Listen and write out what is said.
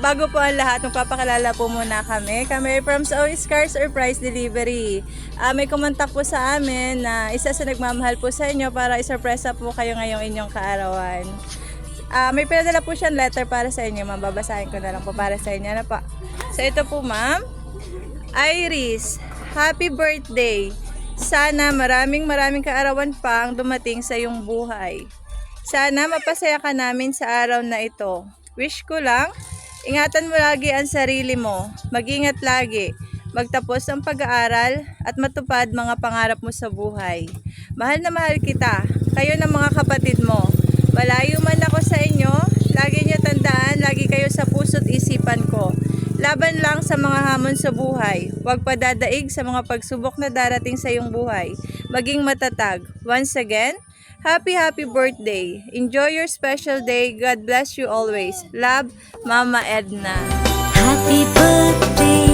bago po ang lahat, magpapakilala po muna kami. Kami from Zoe's Car Surprise Delivery. May kumontak po sa amin na isa sa nagmamahal po sa inyo para isurpresa po kayo ngayong inyong kaarawan. May pinadala po siyang letter para sa inyo, ma'am. Babasahin ko na lang po para sa inyo. Ano pa? So ito po, ma'am. Iris, happy birthday. Sana maraming kaarawan pa ang dumating sa iyong buhay. Sana mapasaya ka namin sa araw na ito. Wish ko lang, ingatan mo lagi ang sarili mo. Mag-ingat lagi. Magtapos ang pag-aaral at matupad mga pangarap mo sa buhay. Mahal na mahal kita. Kayo ng mga kapatid mo. Malayo man ako sa inyo, lagi niyo tandaan, lagi kayo sa puso't isipan ko. Laban lang sa mga hamon sa buhay. Huwag padadaig sa mga pagsubok na darating sa iyong buhay. Maging matatag. Once again, happy birthday. Enjoy your special day. God bless you always. Love, Mama Edna. Happy birthday